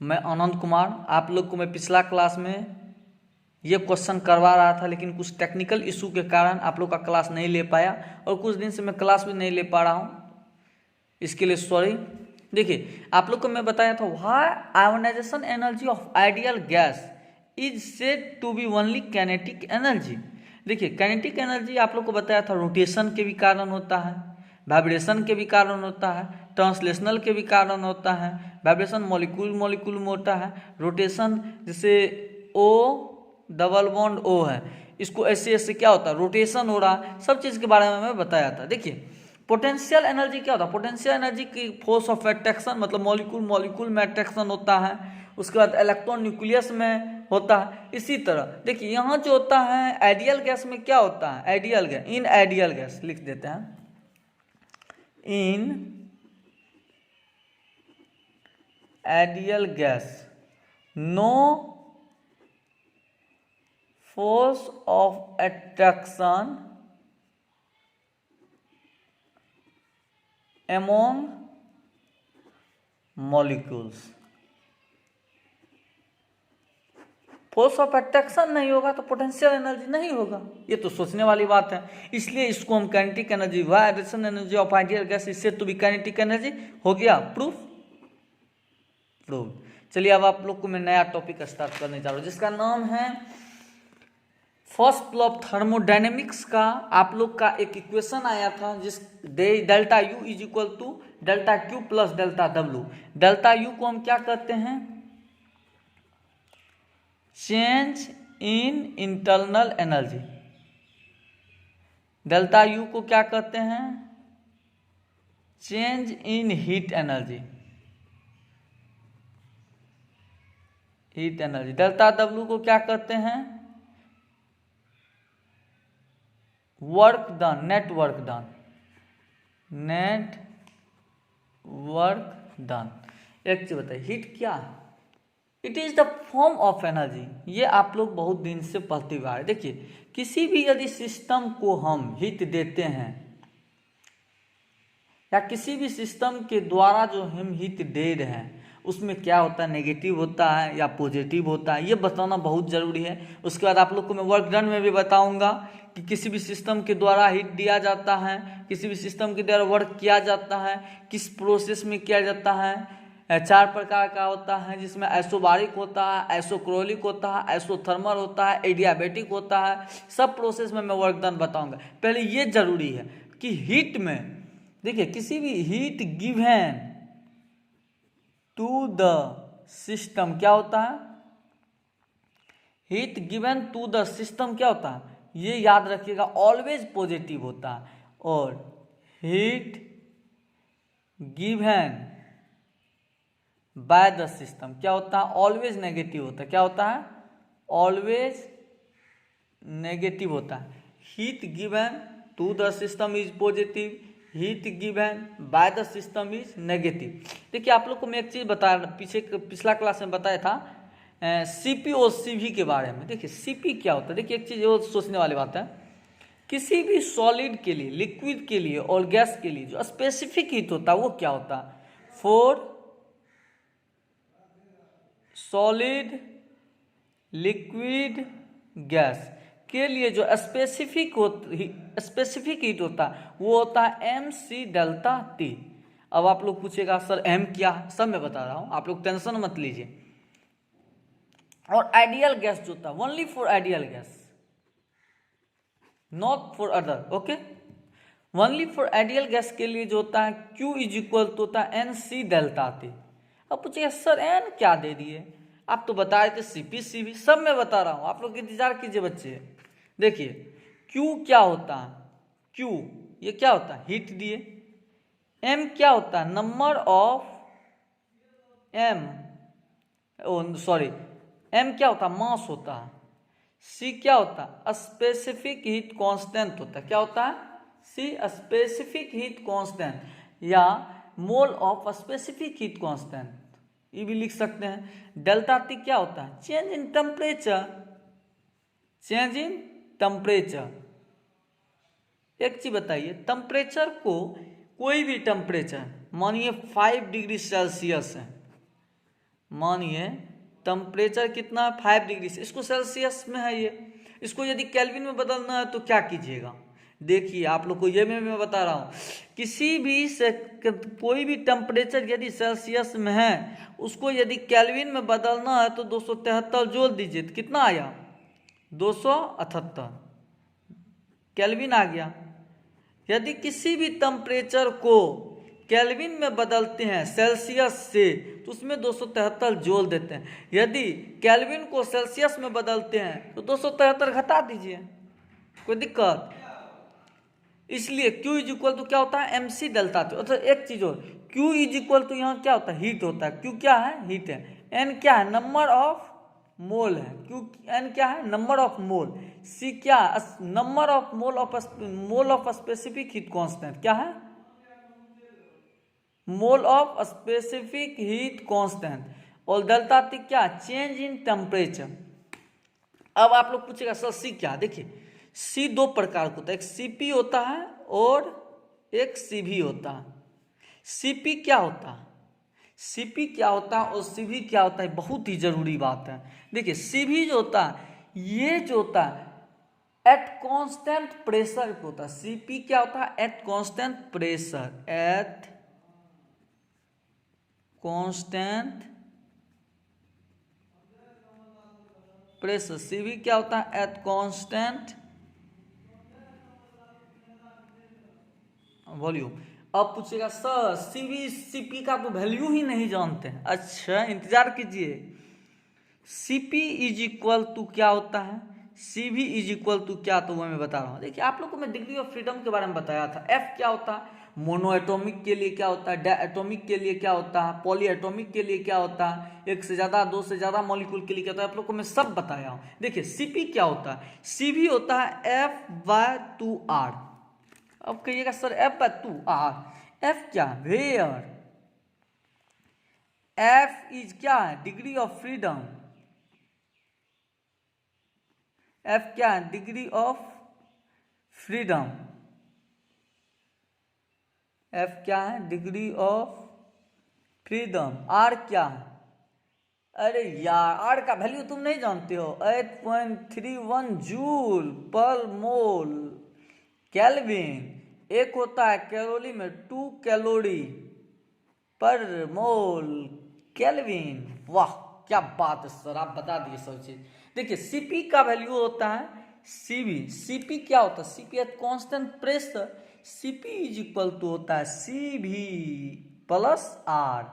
मैं आनंद कुमार। आप लोग को मैं पिछला क्लास में ये क्वेश्चन करवा रहा था, लेकिन कुछ टेक्निकल इशू के कारण आप लोग का क्लास नहीं ले पाया और कुछ दिन से मैं क्लास भी नहीं ले पा रहा हूँ, इसके लिए सॉरी। देखिए, आप लोग को मैं बताया था why ionisation energy of ideal gas is said to be only kinetic energy. देखिए, काइनेटिक एनर्जी आप लोग को बताया था रोटेशन के भी कारण होता है, वाइब्रेशन के भी कारण होता है, ट्रांसलेशनल के भी कारण होता है। वाइब्रेशन मॉलिक्यूल मॉलिक्यूल में होता है, रोटेशन जैसे ओ डबल बॉन्ड ओ है, इसको ऐसे ऐसे क्या होता है, रोटेशन हो रहा है। सब चीज़ के बारे में मैं बताया था। देखिए, पोटेंशियल एनर्जी क्या होता है, पोटेंशियल एनर्जी की फोर्स ऑफ अट्रैक्शन, मतलब मॉलिक्यूल मॉलिक्यूल में अट्रैक्शन होता है, उसके बाद इलेक्ट्रॉन न्यूक्लियस में होता है। इसी तरह देखिए, यहाँ जो होता है आइडियल गैस में क्या होता है, ideal gas, in ideal gas लिख देते हैं, in ideal gas no force of attraction among molecules। Force of attraction नहीं होगा तो पोटेंशियल एनर्जी नहीं होगा, ये तो सोचने वाली बात है। इसलिए इसको हम kinetic energy, vibration energy of ideal gas, इससे तो भी काइनेटिक एनर्जी हो गया प्रूफ। चलिए, अब आप लोग को मैं नया टॉपिक स्टार्ट करने जा रहा हूँ, जिसका नाम है फर्स्ट लॉ ऑफ थर्मोडायनेमिक्स का। आप लोग का एक इक्वेशन आया था, जिस delta U is equal to delta Q plus delta W. Delta U को हम क्या कहते हैं, change in internal energy. Delta U को क्या कहते हैं, change in heat energy, heat energy. Delta W को क्या कहते हैं, work done, net work done, net work done. एक चीज बताइए, हीट क्या है, it is the form of energy. ये आप लोग बहुत दिन से पढ़ते हुए आ रहे। देखिए, किसी भी यदि सिस्टम को हम हीट देते हैं या किसी भी सिस्टम के द्वारा जो हम हीट दे रहे हैं, उसमें क्या होता है, नेगेटिव होता है या पॉजिटिव होता है, ये बताना बहुत ज़रूरी है। उसके बाद आप लोग को मैं वर्क डन में भी बताऊंगा कि किसी भी सिस्टम के द्वारा हीट दिया जाता है, किसी भी सिस्टम के द्वारा वर्क किया जाता है, किस प्रोसेस में किया जाता है। 4 प्रकार का होता है, जिसमें आइसोबारिक होता है, आइसोक्रोलिक होता है, आइसोथर्मल होता है, एडियाबेटिक होता है। सब प्रोसेस में मैं वर्क डन बताऊंगा। पहले ये जरूरी है कि हीट में, देखिए, किसी भी heat given to the system क्या होता है, heat given to the system क्या होता है, ये याद रखिएगा, ऑलवेज पॉजिटिव होता है। और heat given by the system क्या होता है, ऑलवेज नेगेटिव होता है। क्या होता है, ऑलवेज नेगेटिव होता है। Heat given to the system is positive, heat given by the system is negative. देखिए, आप लोग को मैं एक चीज बता, पिछला क्लास में बताया था सीपी और सीवी के बारे में। देखिए, सीपी क्या होता है, देखिए एक चीज वो सोचने वाली बात है, किसी भी सॉलिड के लिए, लिक्विड के लिए और गैस के लिए जो स्पेसिफिक हीट होता है वो क्या होता है, फॉर सॉलिड लिक्विड गैस के लिए जो स्पेसिफिक हीट होता है वो होता है एम सी डेल्टा टी। अब आप लोग पूछेगा सर एम क्या है, सब मैं बता रहा हूं, आप लोग टेंशन मत लीजिए। और आइडियल गैस जो होता है only for ideal gas, not for other, okay. Only for ideal gas के लिए जो होता है Q इज इक्वल टू होता है एन सी डेल्टा टी। अब पूछिए सर एन क्या दे दिए, आप तो बता रहे थे सीपी सीवी, सब मैं बता रहा हूं, आप लोग इंतजार कीजिए बच्चे। देखिए, Q क्या होता है, Q ये क्या होता है, हीट दिए। M क्या होता है, number of M, sorry, M क्या होता है, मास होता है। C क्या होता है, स्पेसिफिक हीट कांस्टेंट होता है। क्या होता है, C स्पेसिफिक हीट कांस्टेंट, या mole of specific heat constant, ये भी लिख सकते हैं। डेल्टा टी क्या होता है, change in temperature, change in temperature. एक चीज बताइए, टेम्परेचर को, कोई भी टेम्परेचर मानिए 5 डिग्री सेल्सियस है, मानिए टेम्परेचर कितना है 5 डिग्री से, इसको सेल्सियस में है ये, इसको यदि केल्विन में बदलना है तो क्या कीजिएगा। देखिए आप लोग को ये मैं बता रहा हूँ, किसी भी से कोई भी टेम्परेचर यदि सेल्सियस में है उसको यदि केल्विन में बदलना है तो 273 जोड़ दीजिए तो कितना आया 278 केल्विन आ गया। यदि किसी भी टेम्परेचर को केल्विन में बदलते हैं सेल्सियस से तो उसमें 273 जोड़ देते हैं, यदि केल्विन को सेल्सियस में बदलते हैं तो 273 घटा दीजिए, कोई दिक्कत। इसलिए Q इज इक्वल टू क्या होता है एम सी डेल्टा टी। अच्छा एक चीज और, Q इज इक्वल टू यहाँ क्या होता है हीट होता है, Q क्या है हीट है, N क्या है नंबर ऑफ मोल है, Q N क्या है नंबर ऑफ मोल, C क्या number of mole of specific heat constant क्या है mole of specific heat constant, और डेल्टा टी क्या चेंज इन टेम्परेचर। अब आप लोग पूछेगा सर सी क्या, देखिए सी दो प्रकार का होता है, एक सीपी होता है और एक सीवी होता है। सीपी क्या होता है, सीपी क्या होता है और सीवी क्या होता है, बहुत ही जरूरी बात है। देखिए सीवी जो होता है ये जो होता है एट कांस्टेंट प्रेशर पे होता है, सीपी क्या होता है eight constant pressure, eight constant pressure, CV क्या होता है एट कांस्टेंट वॉल्यूम। अब पूछेगा सर सीवी सीपी का तो वैल्यू ही नहीं जानते हैं, अच्छा इंतजार कीजिए। सीपी इज इक्वल टू क्या होता है, सीवी इज इक्वल टू क्या, तो वो मैं बता रहा हूँ। देखिए आप लोग को मैं डिग्री ऑफ फ्रीडम के बारे में बताया था। एफ क्या होता है मोनो एटॉमिक के लिए क्या होता है, डायटॉमिक के लिए क्या होता है, पॉली एटॉमिक के लिए क्या होता है, एक से ज्यादा दो से ज्यादा मॉलिक्यूल के लिए क्या होता है, आप लोग को मैं सब बताया हूँ। देखिए सीपी क्या होता है, सीवी होता है एफ बाय 2r। अब कहिएगा sir F by 2r, F क्या वेयर, एफ इज क्या है डिग्री ऑफ फ्रीडम, एफ क्या है डिग्री ऑफ फ्रीडम, एफ क्या है डिग्री ऑफ फ्रीडम, आर क्या है, अरे यार आर का वैल्यू तुम नहीं जानते हो, 8.31 जूल पर मोल केल्विन। एक होता है कैलोरी में 2 कैलोरी पर मोल केल्विन। वाह क्या बात है सर, आप बता दिए सब चीज। देखिए सीपी का वैल्यू होता है सीवी, सीपी क्या होता है CP at constant pressure, CP is equal to होता है सीवी प्लस आर।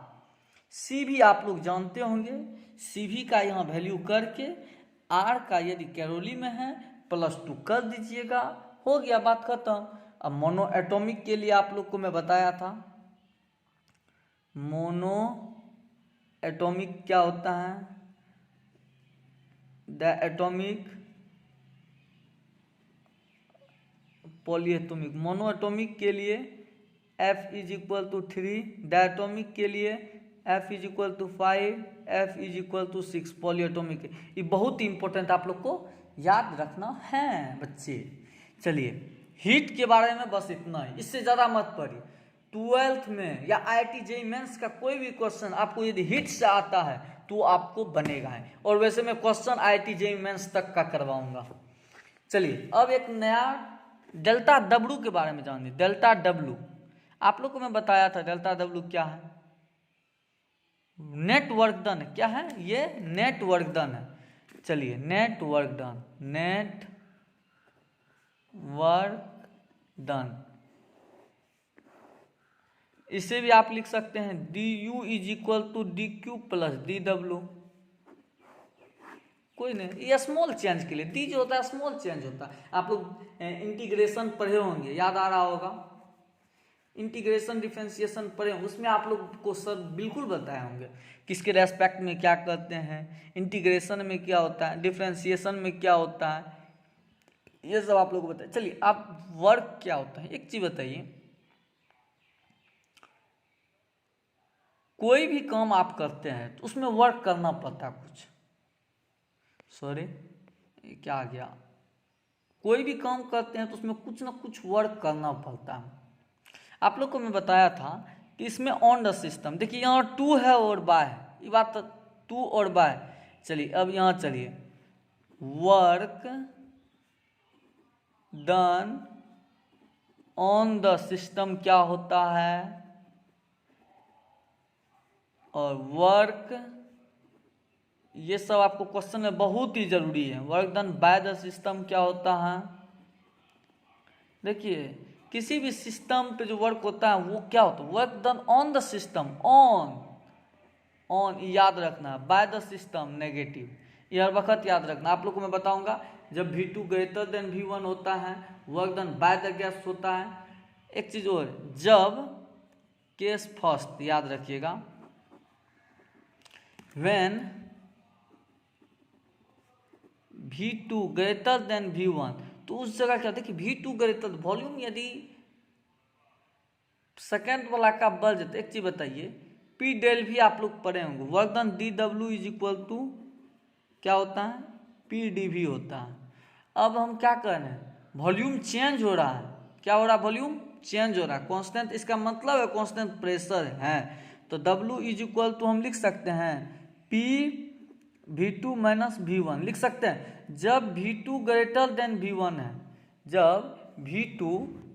सीवी आप लोग जानते होंगे, सीवी का यहाँ वैल्यू करके आर का यदि कैलोरी में है +2 कर दीजिएगा, हो गया बात खत्म। अब मोनो एटॉमिक के लिए आप लोग को मैं बताया था, मोनो एटॉमिक क्या होता है, the atomic polyatomic. Monoatomic के लिए F is equal to 3, diatomic के लिए F is equal to 5, F is equal to 6 polyatomic. ये बहुत ही इंपॉर्टेंट आप लोग को याद रखना है बच्चे। चलिए हीट के बारे में बस इतना ही, इससे ज़्यादा मत पढ़िए। 12th में या IIT JEE मेंस का कोई भी क्वेश्चन आपको यदि हीट से आता है तो आपको बनेगा है, और वैसे मैं क्वेश्चन IIT JEE मेंस तक का करवाऊंगा। चलिए अब एक नया डेल्टा डब्ल्यू के बारे में जानिए। डेल्टा डब्ल्यू आप लोग को मैं बताया था, डेल्टा डब्ल्यू क्या है, नेट वर्क डन है। क्या है ये नेट वर्क डन है। चलिए net work done, net work done, इसे भी आप लिख सकते हैं D U is equal to D Q plus D W. कोई नहीं, ये स्मॉल चेंज के लिए डी जो होता है स्मॉल चेंज होता है। आप लोग इंटीग्रेशन पढ़े होंगे, याद आ रहा होगा, इंटीग्रेशन डिफरेंशिएशन पढ़े होंगे, उसमें आप लोग को सर बिल्कुल बताए होंगे किसके रेस्पेक्ट में क्या करते हैं, इंटीग्रेशन में क्या होता है, डिफरेंशिएशन में क्या होता है, ये सब आप लोग को बताए। चलिए आप वर्क क्या होता है, एक चीज बताइए, कोई भी काम आप करते हैं तो उसमें वर्क करना पड़ता है कुछ, सॉरी क्या आ गया, कोई भी काम करते हैं तो उसमें कुछ ना कुछ वर्क करना पड़ता है। आप लोग को मैं बताया था कि इसमें ऑन द सिस्टम, देखिए यहाँ 2 है और बाय है, ये बात टू और बाय। चलिए अब यहाँ चलिए, work done on the system क्या होता है, और वर्क, ये सब आपको क्वेश्चन में बहुत ही जरूरी है। Work done by the system क्या होता है? देखिए किसी भी सिस्टम पे जो वर्क होता है वो क्या होता है? Work done on the system, on याद रखना है, बाय द सिस्टम नेगेटिव, ये हर वक्त याद रखना। आप लोग को मैं बताऊंगा, जब V2 ग्रेटर देन V1 होता है work done by the gas होता है। एक चीज और, जब केस फर्स्ट याद रखिएगा, when V2 greater than V1, तो उस जगह क्या देखिए V2 ग्रेटर वॉल्यूम यदि सेकेंड वाला का बढ़ जाता। एक चीज बताइए, P डेल भी आप लोग पढ़े होंगे, work done DW is equal to क्या होता है? PdV होता है। अब हम क्या कर रहे हैं, वॉल्यूम चेंज हो रहा है, क्या हो रहा है? वॉल्यूम चेंज हो रहा है, कांस्टेंट, इसका मतलब है कांस्टेंट प्रेशर है। तो W इज इक्वल टू हम लिख सकते हैं P V2 माइनस V1 लिख सकते हैं। जब V2 ग्रेटर देन V1 है, जब V2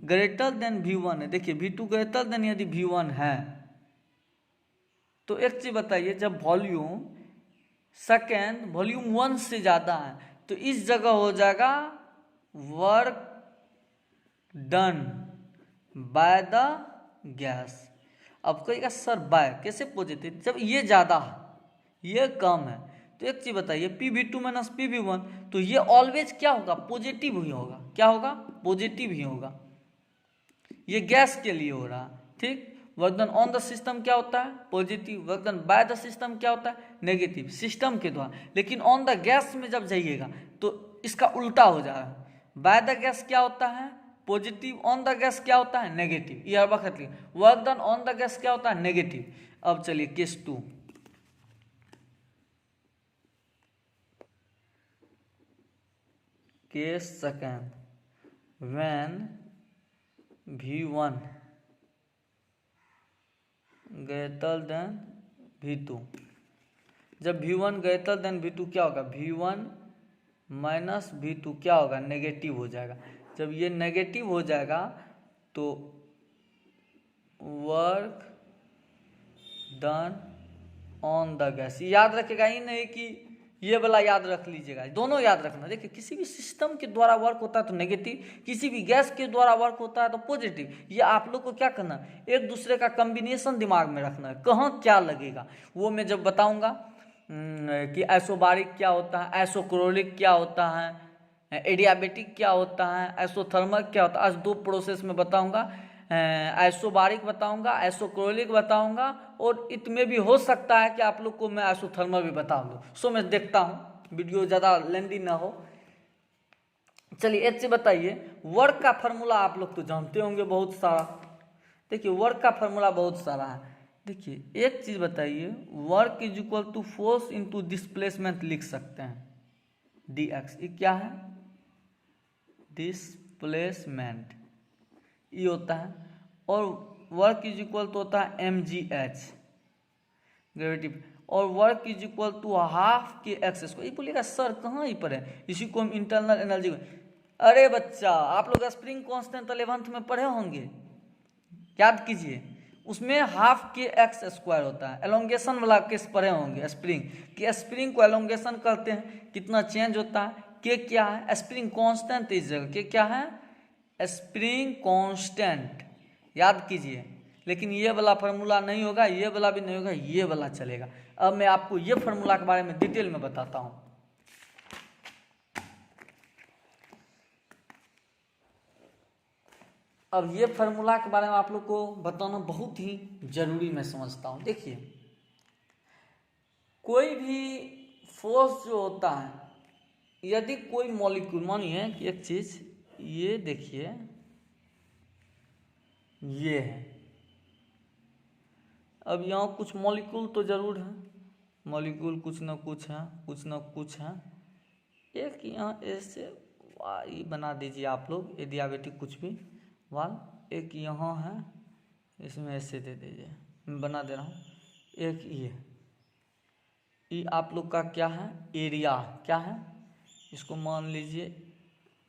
ग्रेटर देन V1 है, देखिए V2 ग्रेटर देन यदि V1 है, तो एक चीज बताइए, जब वॉल्यूम सेकेंड वॉल्यूम 1 से ज्यादा है तो इस जगह हो जाएगा work done by the gas. अब कहिएगा सर बाय कैसे पॉजिटिव, जब ये ज्यादा है ये कम है, तो एक चीज बताइए PV2 माइनस PV1, तो ये ऑलवेज क्या होगा? पॉजिटिव ही होगा। क्या होगा? पॉजिटिव ही होगा। ये गैस के लिए हो रहा, ठीक। Work done on the system क्या होता है? Positive. Work done by the system क्या होता है? नेगेटिव, सिस्टम के द्वारा। लेकिन ऑन द गैस में जब जाइएगा तो इसका उल्टा हो जाएगा। बाय द गैस क्या होता है? पॉजिटिव। ऑन द गैस क्या होता है? नेगेटिव। ये हर वक्त work done on the gas क्या होता है? नेगेटिव। अब चलिए case 2, case second, when V1 greater than V2, जब V1 ग्रेटर देन V2 क्या होगा? V1 माइनस V2 क्या होगा? नेगेटिव हो जाएगा। जब ये नेगेटिव हो जाएगा तो work done on the gas, याद रखेगा ही नहीं कि ये वाला याद रख लीजिएगा, दोनों याद रखना। देखिए किसी भी सिस्टम के द्वारा वर्क होता है तो नेगेटिव, किसी भी गैस के द्वारा वर्क होता है तो पॉजिटिव। ये आप लोग को क्या करना है? एक दूसरे का कॉम्बिनेशन दिमाग में रखना है, कहाँ क्या लगेगा वो मैं जब बताऊंगा कि आइसोबारिक क्या होता है, आइसोक्रोलिक क्या होता है, एडियाबेटिक क्या होता है, आइसोथर्मल क्या होता है। आज 2 प्रोसेस में बताऊंगा, आइसोबारिक बताऊंगा, आइसोक्रोलिक बताऊंगा, और इसमें भी हो सकता है कि आप लोग को मैं आइसोथर्मल भी बता दूं। सो मैं देखता हूं वीडियो ज़्यादा लेंदी ना हो। चलिए एक चीज बताइए, वर्क का फार्मूला आप लोग तो जानते होंगे बहुत सारा। देखिए वर्क का फार्मूला बहुत सारा है। देखिए एक चीज बताइए, work is equal to force into displacement लिख सकते हैं, dx। ये क्या है? डिस्प्लेसमेंट ये होता है। और वर्क इज इक्वल टू होता है mgh ग्रेविटी, और work is equal to half के एक्स स्क्वायर। ये बोलिएगा सर कहाँ ही पर है, इसी को हम इंटरनल एनर्जी। अरे बच्चा आप लोग स्प्रिंग कांस्टेंट 11th में पढ़े होंगे, याद कीजिए, उसमें हाफ के एक्स स्क्वायर होता है। एलोंगेशन वाला केस पढ़े होंगे, स्प्रिंग कि स्प्रिंग को एलोंगेशन करते हैं, कितना चेंज होता है, के क्या है? स्प्रिंग कांस्टेंट इस जगह के क्या है? स्प्रिंग कांस्टेंट, याद कीजिए। लेकिन ये वाला फार्मूला नहीं होगा, ये वाला भी नहीं होगा, ये वाला चलेगा। अब मैं आपको ये फार्मूला के बारे में डिटेल में बताता हूं। अब ये फार्मूला के बारे में आप लोग को बताना बहुत ही जरूरी मैं समझता हूं। देखिए कोई भी फोर्स जो होता है, यदि कोई मॉलिक्यूल, मानिए कि एक चीज ये देखिए ये है, अब यहाँ कुछ मॉलिक्यूल तो जरूर है, मॉलिक्यूल कुछ ना कुछ है, कुछ ना कुछ है। एक यहाँ ऐसे ये बना दीजिए आप लोग, एडियाबेटिक कुछ भी वाल, एक यहाँ है, इसमें ऐसे दे दीजिए, मैं बना दे रहा हूँ। एक ये आप लोग का क्या है, एरिया। क्या है, इसको मान लीजिए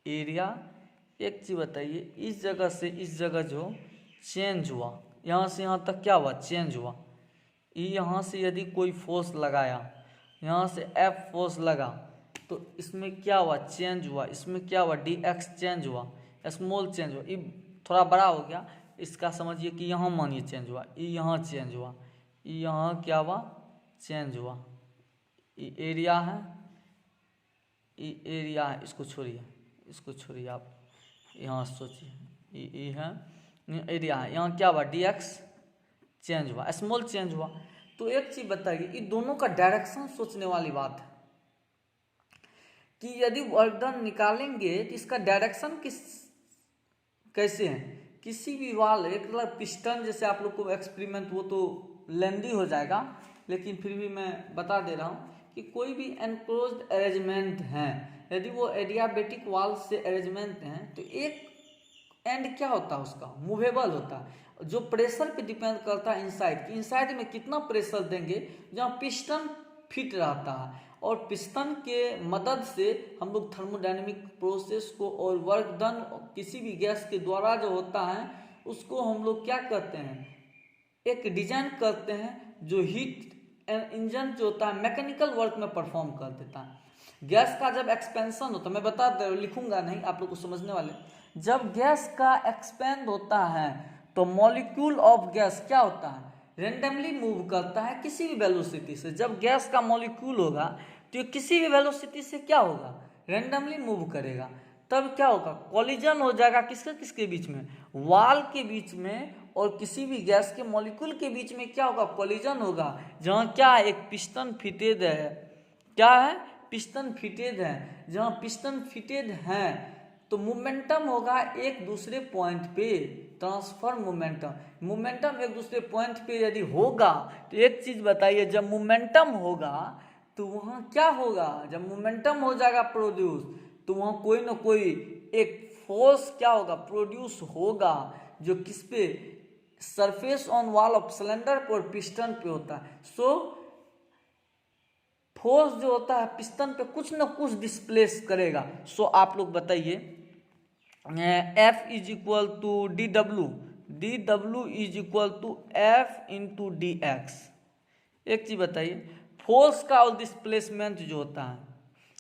एरिया। एक चीज़ बताइए, इस जगह से इस जगह जो चेंज हुआ, यहाँ से यहाँ तक क्या हुआ, चेंज हुआ। यहाँ से यदि कोई फोर्स लगाया, यहाँ से F फोर्स लगा, तो इसमें क्या हुआ, चेंज हुआ। इसमें क्या हुआ, dx चेंज हुआ, स्मॉल चेंज हुआ। ये थोड़ा बड़ा हो गया, इसका समझिए कि यहाँ मानिए चेंज हुआ, ये यहाँ चेंज हुआ, ये यहाँ क्या हुआ, चेंज हुआ। ये एरिया है, ये एरिया है, इसको छोड़िए आप यहाँ सोचिए। ये है एरिया है, यहाँ क्या हुआ, dx चेंज हुआ, स्मॉल चेंज हुआ। तो एक चीज बताइए, ये दोनों का डायरेक्शन सोचने वाली बात है कि यदि वर्क डन निकालेंगे तो इसका डायरेक्शन कैसे है। किसी भी वाल, एक मतलब पिस्टन जैसे आप लोग को एक्सपेरिमेंट, वो तो लेंदी हो जाएगा, लेकिन फिर भी मैं बता दे रहा हूँ कि कोई भी एनक्लोज्ड अरेंजमेंट है, यदि वो एडियाबेटिक वाल से अरेंजमेंट हैं, तो एक एंड क्या होता है उसका, मूवेबल होता है, जो प्रेशर पे डिपेंड करता है इनसाइड में कितना प्रेशर देंगे, जहाँ पिस्टन फिट रहता है। और पिस्टन के मदद से हम लोग थर्मोडायनेमिक प्रोसेस को और वर्क डन किसी भी गैस के द्वारा जो होता है उसको हम लोग क्या करते हैं, एक डिजाइन करते हैं जो हीट इंजन जो होता है मैकेनिकल वर्क में परफॉर्म कर देता है। गैस का जब एक्सपेंशन होता है, मैं बता दे लिखूंगा नहीं, आप लोग को समझने वाले, जब गैस का एक्सपेंड होता है तो मॉलिक्यूल ऑफ गैस क्या होता है, रेंडमली मूव करता है किसी भी वेलोसिटी से। जब गैस का मॉलिक्यूल होगा तो ये किसी भी वेलोसिटी से क्या होगा, रेंडमली मूव करेगा। तब क्या होगा, कॉलिजन हो जाएगा किसके बीच में, वाल के बीच में, और किसी भी गैस के मॉलिक्यूल के बीच में क्या होगा, कॉलिजन होगा। जहाँ क्या एक पिस्टन फिटेड है, क्या है, पिस्टन फिटेड है। जहाँ पिस्टन फिटेड है तो मोमेंटम होगा एक दूसरे पॉइंट पे, ट्रांसफर मोमेंटम एक दूसरे पॉइंट पे यदि होगा तो एक चीज बताइए, जब मोमेंटम होगा तो वहाँ क्या होगा, जब मोमेंटम हो जाएगा प्रोड्यूस, तो वहाँ कोई ना कोई एक फोर्स क्या होगा, प्रोड्यूस होगा, जो किस पे, surface on wall of cylinder पर पिस्टन पे होता है। सो फोर्स जो होता है पिस्टन पे कुछ ना कुछ डिस्प्लेस करेगा। सो आप लोग बताइए, F is equal to D W is equal to F into dx। एक चीज बताइए, फोर्स का और डिस्प्लेसमेंट जो होता है,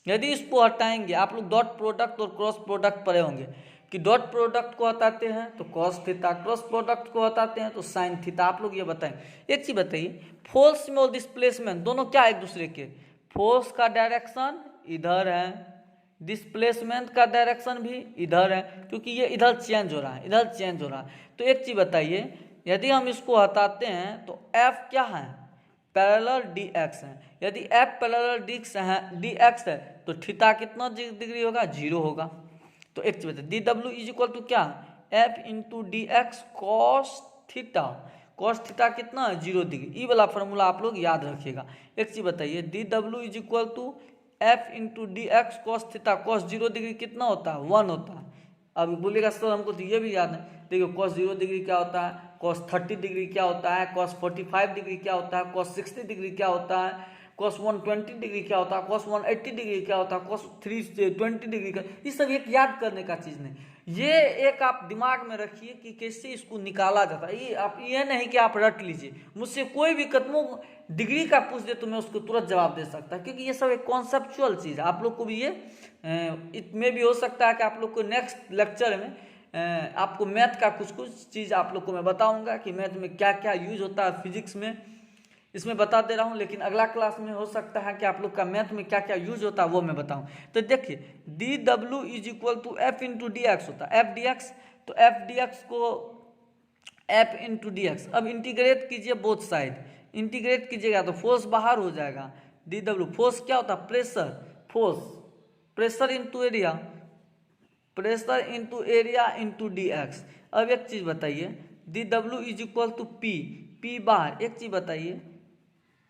यदि इसको हटाएंगे, आप लोग डॉट प्रोडक्ट और क्रॉस प्रोडक्ट पढ़े होंगे कि डॉट प्रोडक्ट को हटाते हैं तो कॉस थीटा, क्रॉस प्रोडक्ट को हटाते हैं तो साइन थीटा। आप लोग ये बताएं, एक चीज बताइए, फोर्स में और डिस्प्लेसमेंट दोनों क्या एक दूसरे के, फोर्स का डायरेक्शन इधर है, डिस्प्लेसमेंट का डायरेक्शन भी इधर है, क्योंकि ये इधर चेंज हो रहा है, इधर चेंज हो रहा है। तो एक चीज बताइए, यदि हम इसको हटाते हैं तो F क्या है, पैरेलल dx है। यदि F पैरेलल dx है तो थीटा कितना डिग्री होगा, 0 होगा। तो एक चीज बताइए, D W is equal to क्या, F into D X cos theta कितना है, 0 डिग्री। ये वाला फॉर्मूला आप लोग याद रखिएगा। एक चीज बताइए, D W is equal to F into D X cos theta, cos 0 degree कितना होता है, 1 होता है। अब बोलिएगा सर हमको तो ये भी याद है, देखिए कॉस 0 डिग्री क्या होता है, कॉस 30 डिग्री क्या होता है, कॉस 45 डिग्री क्या होता है, कॉस 60 डिग्री क्या होता है, कॉस 120 डिग्री क्या होता है, कॉस 180 डिग्री क्या होता है, कॉस 320 डिग्री का। ये सब एक याद करने का चीज़ नहीं, ये एक आप दिमाग में रखिए कि कैसे इसको निकाला जाता है। ये आप ये नहीं कि आप रट लीजिए, मुझसे कोई भी कदमों डिग्री का पूछ दे तो मैं उसको तुरंत जवाब दे सकता, क्योंकि ये सब एक कॉन्सेप्चुअल चीज़ है। आप लोग को भी ये इसमें भी हो सकता है कि आप लोग को नेक्स्ट लेक्चर में आपको मैथ का कुछ चीज़ आप लोग को मैं बताऊंगा कि मैथ में क्या क्या यूज होता है, फिजिक्स में, इसमें बता दे रहा हूँ। लेकिन अगला क्लास में हो सकता है कि आप लोग का मैथ में क्या क्या यूज होता है वो मैं बताऊँ। तो देखिए, D W is equal to F into D X होता है, F डी एक्स, तो F डी एक्स को F इंटू डी एक्स। अब इंटीग्रेट कीजिए बोथ साइड, इंटीग्रेट कीजिएगा तो फोर्स बाहर हो जाएगा, डी डब्ल्यू फोर्स क्या होता है, pressure, force pressure into area, pressure into area into D X. अब एक चीज़ बताइए, D W is equal to P बाहर। एक चीज़ बताइए,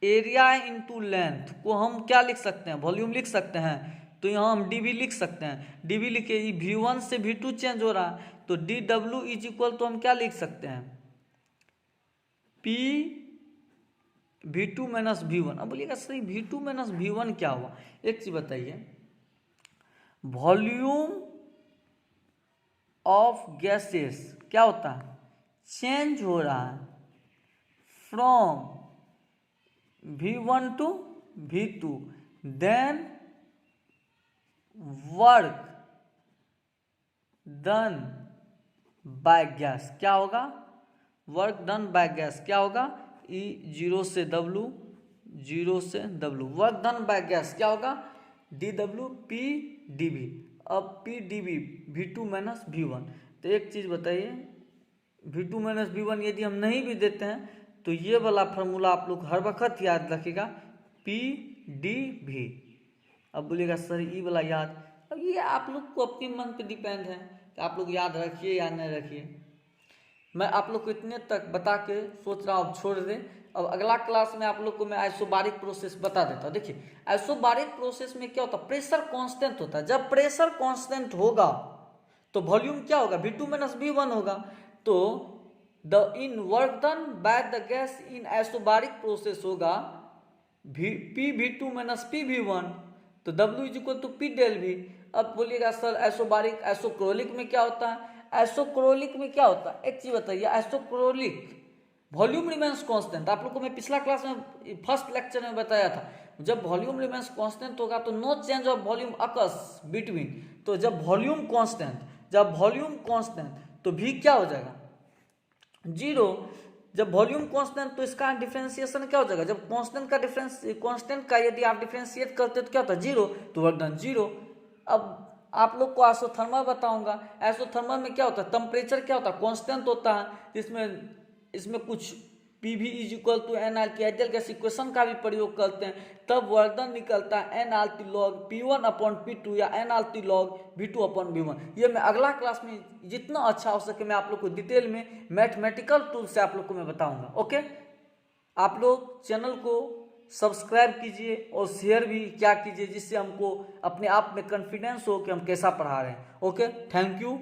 एरिया इंटू लेंथ को हम क्या लिख सकते हैं, वॉल्यूम लिख सकते हैं, तो यहाँ हम dv लिख सकते हैं। dv लिखे, v1 से v2 चेंज हो रहा है, तो dw इज इक्वल तो हम क्या लिख सकते हैं, p V2 माइनस V1। अब बोलिएगा सही V2 माइनस V1 क्या हुआ? एक चीज बताइए, वॉल्यूम ऑफ गैसेस क्या होता है? चेंज हो रहा है from V1 to V2, then work done by gas क्या होगा? वर्क डन बाय गैस क्या होगा? E 0 से W, 0 से W, work done by gas क्या होगा? DW P dV। अब P dV V2 minus V1। तो एक चीज बताइए, V2 माइनस V1 यदि हम नहीं भी देते हैं तो ये वाला फार्मूला आप लोग हर वक्त याद रखिएगा, P dV। अब बोलिएगा सर ई वाला याद, अब ये आप लोग को अपने मन पे डिपेंड है कि आप लोग याद रखिए या नहीं रखिए। मैं आप लोग को इतने तक बता के सोच रहा हूँ छोड़ दें। अब अगला क्लास में आप लोग को मैं आइसोबारिक प्रोसेस बता देता हूँ। देखिए आइसोबारिक प्रोसेस में क्या होता है? प्रेशर कांस्टेंट होता है। जब प्रेशर कांस्टेंट होगा तो वॉल्यूम क्या होगा? V2 माइनस V1 होगा। तो the in work done by the gas in isobaric process होगा P V2 minus P V1, तो W is equal to P del V। अब बोलिएगा सर आइसोबारिक आइसोक्रोलिक में क्या होता है? आइसोक्रोलिक में क्या होता है? एक चीज बताइए, आइसोक्रोलिक वॉल्यूम रिमेंस कांस्टेंट। आप लोग को मैं पिछला क्लास में फर्स्ट लेक्चर में बताया था, जब वॉल्यूम रिमेंस कांस्टेंट होगा तो no change of volume occurs between. तो जब वॉल्यूम कांस्टेंट तो V क्या हो जाएगा? 0। जब वॉल्यूम कांस्टेंट तो इसका डिफरेंशिएशन क्या हो जाएगा? जब कांस्टेंट का यदि आप डिफरेंशिएट करते तो क्या होता है? 0, तो वर्क डन 0। अब आप लोग को आइसोथर्मल बताऊंगा। आइसोथर्मल में क्या होता है? टेम्परेचर क्या होता है? कांस्टेंट होता है। इसमें कुछ PV is equal to NRT ideal gas equation का भी प्रयोग करते हैं, तब वर्क डन निकलता है NRT log P1 upon P2 या NRT log V2 upon V1। ये मैं अगला क्लास में जितना अच्छा हो सके मैं आप लोग को डिटेल में मैथमेटिकल टूल से आप लोग को मैं बताऊंगा। ओके, आप लोग चैनल को सब्सक्राइब कीजिए और शेयर भी क्या कीजिए, जिससे हमको अपने आप में कॉन्फिडेंस हो कि हम कैसा पढ़ा रहे हैं। Okay, thank you.